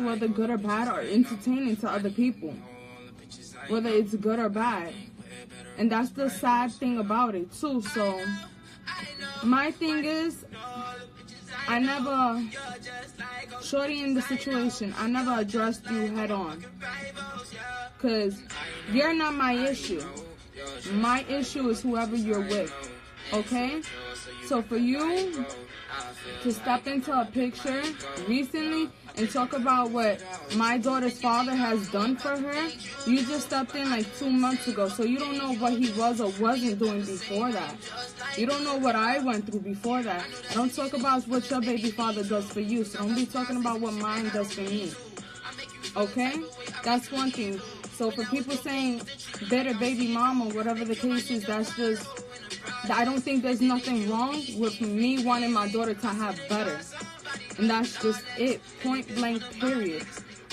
whether good or bad, are entertaining to other people, whether it's good or bad. And that's the sad thing about it too. So my thing is, I never, shorty in the situation, I never addressed you head on, because you're not my issue. My issue is whoever you're with, okay? So for you to step into a picture recently and talk about what my daughter's father has done for her, you just stepped in like 2 months ago, so you don't know what he was or wasn't doing before that. You don't know what I went through before that. I don't talk about what your baby father does for you, so don't be talking about what mine does for me, okay? That's one thing. So for people saying better baby mom or whatever the case is, that's just, I don't think there's nothing wrong with me wanting my daughter to have better. And that's just it, point blank, period.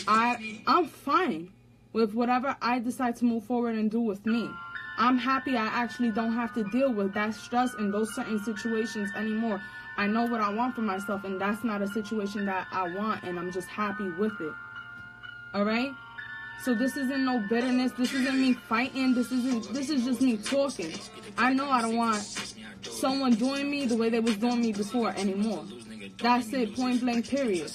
I'm fine with whatever I decide to move forward and do with me. I'm happy I actually don't have to deal with that stress in those certain situations anymore. I know what I want for myself, and that's not a situation that I want, and I'm just happy with it. Alright? So this isn't no bitterness, this isn't me fighting, this is just me talking. I know I don't want someone doing me the way they was doing me before anymore. That's it, point blank, period.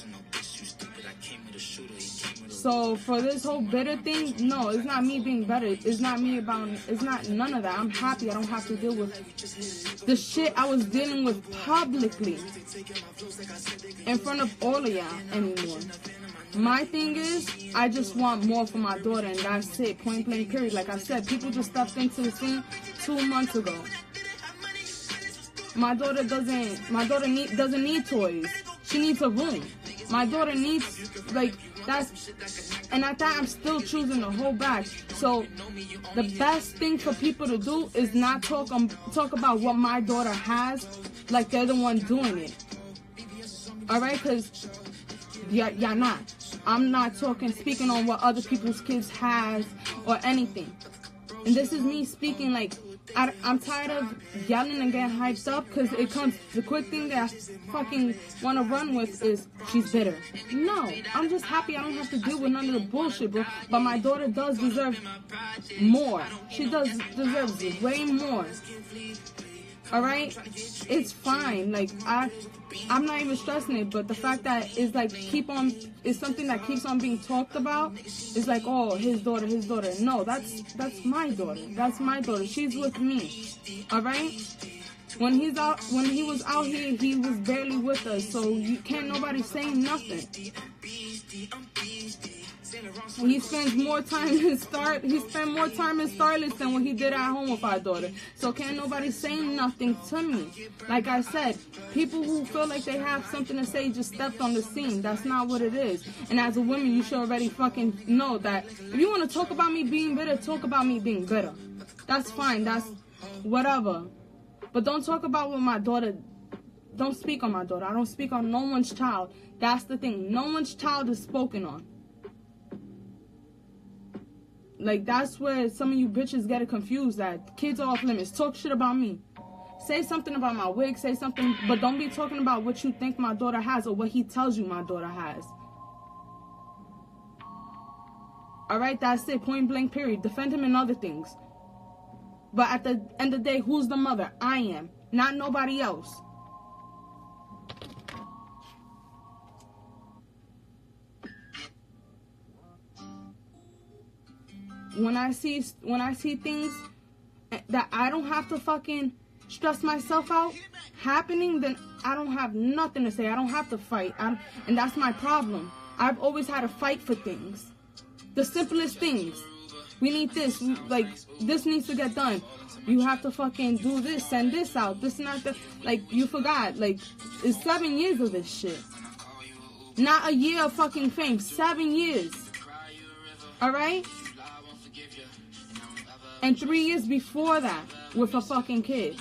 So for this whole bitter thing, no, it's not me being better. It's not me about, it's not none of that. I'm happy I don't have to deal with the shit I was dealing with publicly in front of all of y'all anymore. My thing is, I just want more for my daughter, and that's it, point blank, period. Like I said, people just stepped into the scene 2 months ago. My daughter doesn't need toys. She needs a room. My daughter needs, like, that's, and at that I'm still choosing to hold back. So the best thing for people to do is not talk about what my daughter has like they're the one doing it. Alright, because y'all not. I'm not speaking on what other people's kids has or anything. And this is me speaking like, I'm tired of yelling and getting hyped up, because the quick thing that I fucking want to run with is, she's bitter. No, I'm just happy I don't have to deal with none of the bullshit, bro. But my daughter does deserve more. She deserves way more. Alright? It's fine. Like, I'm not even stressing it, but the fact that it's like it's something that keeps on being talked about. It's like, oh, his daughter. No, that's my daughter. That's my daughter. She's with me. Alright? When he was out here, he was barely with us, so you can't nobody say nothing. He spent more time in Starless than what he did at home with our daughter. So can't nobody say nothing to me. Like I said, people who feel like they have something to say just stepped on the scene. That's not what it is. And as a woman, you should already fucking know that if you want to talk about me being bitter, talk about me being bitter. That's fine. That's whatever. But don't talk about what my daughter. Don't speak on my daughter. I don't speak on no one's child. That's the thing. No one's child is spoken on. Like, that's where some of you bitches get it confused at. Kids are off limits. Talk shit about me. Say something about my wig. Say something. But don't be talking about what you think my daughter has or what he tells you my daughter has. Alright, that's it. Point blank, period. Defend him in other things. But at the end of the day, who's the mother? I am. Not nobody else. When I see things that I don't have to fucking stress myself out happening, then I don't have nothing to say. I don't have to fight. And that's my problem. I've always had to fight for things. The simplest things. We need this. Like, this needs to get done. You have to fucking do this, send this out. This and that. Like, you forgot. Like, it's 7 years of this shit. Not a year of fucking fame. 7 years. Alright? And 3 years before that with a fucking kid.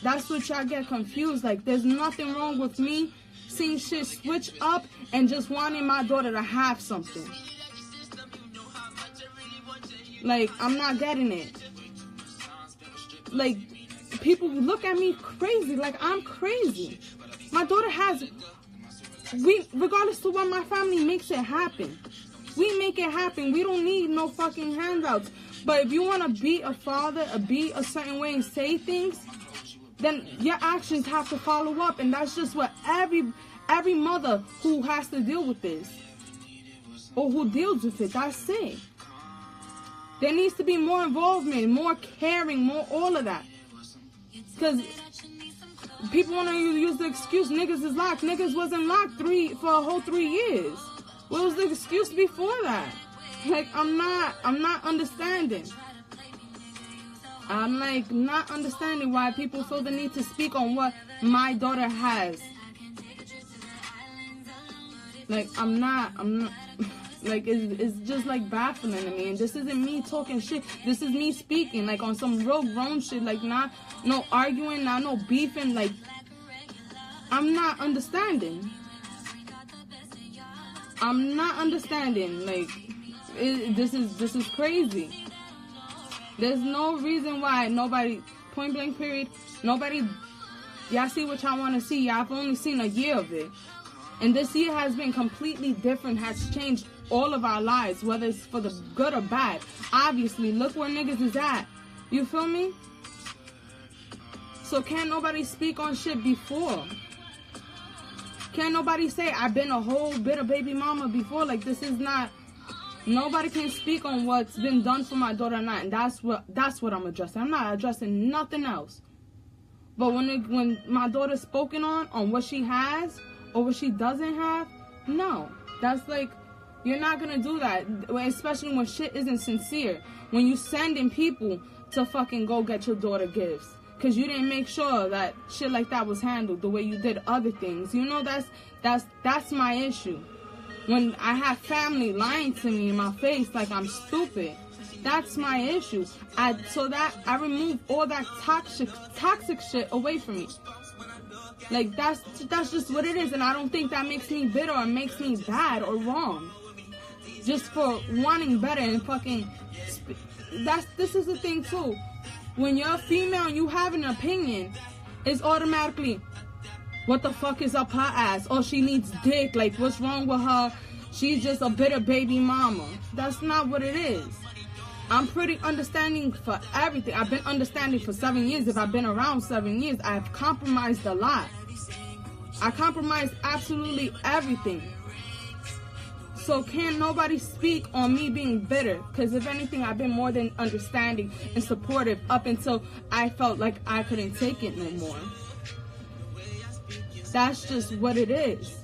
That's what y'all get confused. Like, there's nothing wrong with me seeing shit switch up and just wanting my daughter to have something. Like, I'm not getting it. Like, people look at me crazy. Like, I'm crazy. My daughter has regardless to what my family makes it happen. We make it happen. We don't need no fucking handouts. But if you want to be a father, or be a certain way and say things, then your actions have to follow up. And that's just what every mother who has to deal with this, or who deals with it, that's it. There needs to be more involvement, more caring, more all of that. Because people want to use the excuse, niggas is locked. Niggas wasn't locked for a whole 3 years. What was the excuse before that? Like, I'm not understanding. I'm like not understanding why people feel the need to speak on what my daughter has. Like, I'm not, like, it's just like baffling to me. And this isn't me talking shit. This is me speaking, like, on some real grown shit. Like, not no arguing, not no beefing. Like, I'm not understanding. I'm not understanding. Like, this is crazy. There's no reason why nobody, point blank period, nobody, y'all see what y'all want to see. Y'all have only seen a year of it. And this year has been completely different, has changed all of our lives, whether it's for the good or bad. Obviously, look where niggas is at. You feel me? So can't nobody speak on shit before? Can't nobody say, I've been a whole bit of baby mama before? Like, this is not, nobody can speak on what's been done for my daughter or not. And that's what I'm addressing. I'm not addressing nothing else. But when my daughter's spoken on what she has, or what she doesn't have, no. That's like, you're not gonna do that, especially when shit isn't sincere. When you sending people to fucking go get your daughter gifts, because you didn't make sure that shit like that was handled the way you did other things. You know, that's my issue. When I have family lying to me in my face like I'm stupid, that's my issue. I remove all that toxic shit away from me. Like, that's just what it is, and I don't think that makes me bitter or makes me bad or wrong. Just for wanting better and fucking... This is the thing, too. When you're a female and you have an opinion, it's automatically, what the fuck is up her ass? Oh, she needs dick. Like, what's wrong with her? She's just a bitter baby mama. That's not what it is. I'm pretty understanding for everything. I've been understanding for 7 years. If I've been around 7 years, I've compromised a lot. I compromised absolutely everything. So can't nobody speak on me being bitter. Because if anything, I've been more than understanding and supportive up until I felt like I couldn't take it no more. That's just what it is.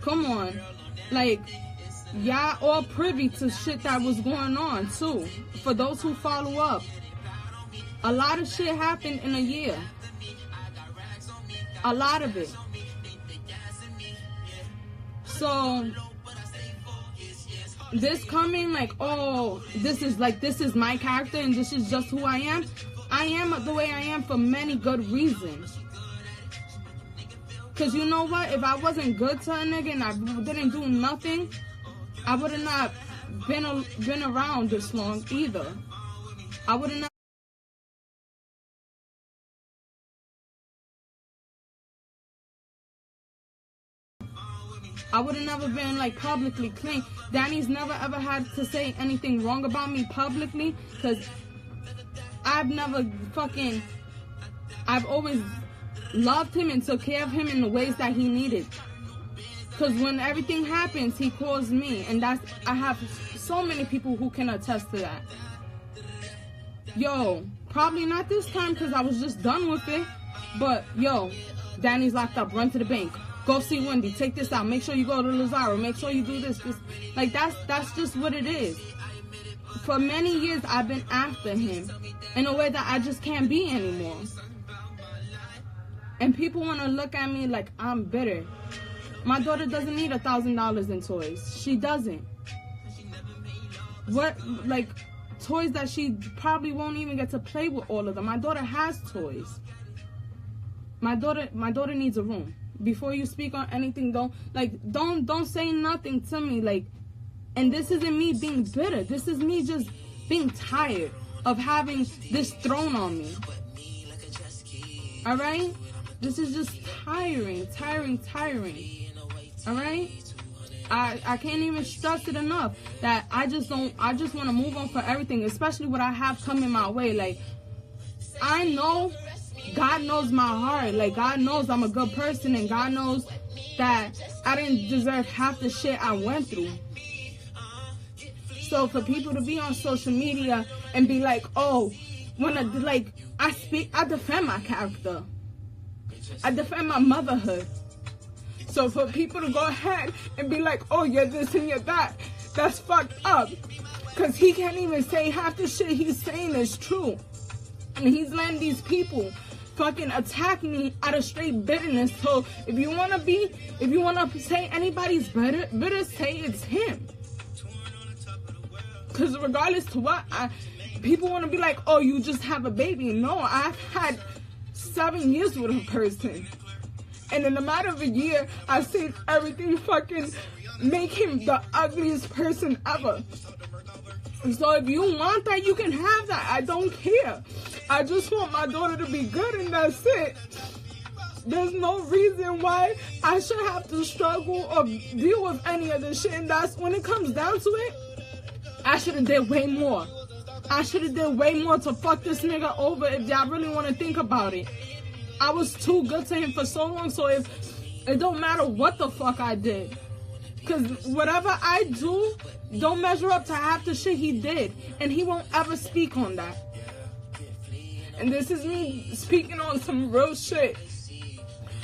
Come on. Like, y'all all privy to shit that was going on too. For those who follow up, a lot of shit happened in a year. A lot of it. So this coming like, oh, this is my character and this is just who I am. I am the way I am for many good reasons. Cause you know what? If I wasn't good to a nigga and I didn't do nothing, I would have not been around this long either. I would have not. I would have never been like publicly clean. Danny's never ever had to say anything wrong about me publicly, cause I've always loved him and took care of him in the ways that he needed. Because when everything happens, he calls me. And I have so many people who can attest to that. Yo, probably not this time because I was just done with it. But, yo, Danny's locked up. Run to the bank. Go see Wendy. Take this out. Make sure you go to Lazaro. Make sure you do this. Like, that's just what it is. For many years, I've been after him in a way that I just can't be anymore. And people want to look at me like I'm bitter. My daughter doesn't need $1,000 in toys. She doesn't. What, like, toys that she probably won't even get to play with all of them. My daughter has toys. My daughter needs a room. Before you speak on anything, don't say nothing to me. Like, and this isn't me being bitter. This is me just being tired of having this thrown on me. All right? This is just tiring. Alright? I can't even stress it enough that I just want to move on for everything, especially what I have coming my way. Like, I know God knows my heart. Like, God knows I'm a good person, and God knows that I didn't deserve half the shit I went through. So for people to be on social media and be like, oh, I defend my character. I defend my motherhood. So for people to go ahead and be like, oh, you're this and you're that, that's fucked up. Because he can't even say half the shit he's saying is true. And he's letting these people fucking attack me out of straight bitterness. So if you want to say anybody's better say it's him. Because regardless to what, people want to be like, oh, you just have a baby. No, I've had 7 years with a person. And in a matter of a year, I've seen everything fucking make him the ugliest person ever. So if you want that, you can have that. I don't care. I just want my daughter to be good, and that's it. There's no reason why I should have to struggle or deal with any of this shit. And that's when it comes down to it, I should have did way more. I should have did way more to fuck this nigga over if y'all really want to think about it. I was too good to him for so long, so if it don't matter what the fuck I did. Because whatever I do don't measure up to half the shit he did. And he won't ever speak on that. And this is me speaking on some real shit.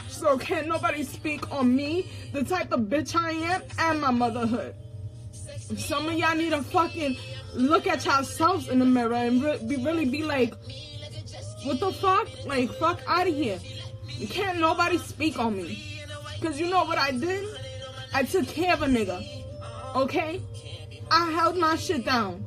So can't nobody speak on me, the type of bitch I am, and my motherhood. Some of y'all need to fucking look at yourselves in the mirror and really be like, what the fuck? Like, fuck out of here. You can't nobody speak on me. Because you know what I did? I took care of a nigga. Okay? I held my shit down.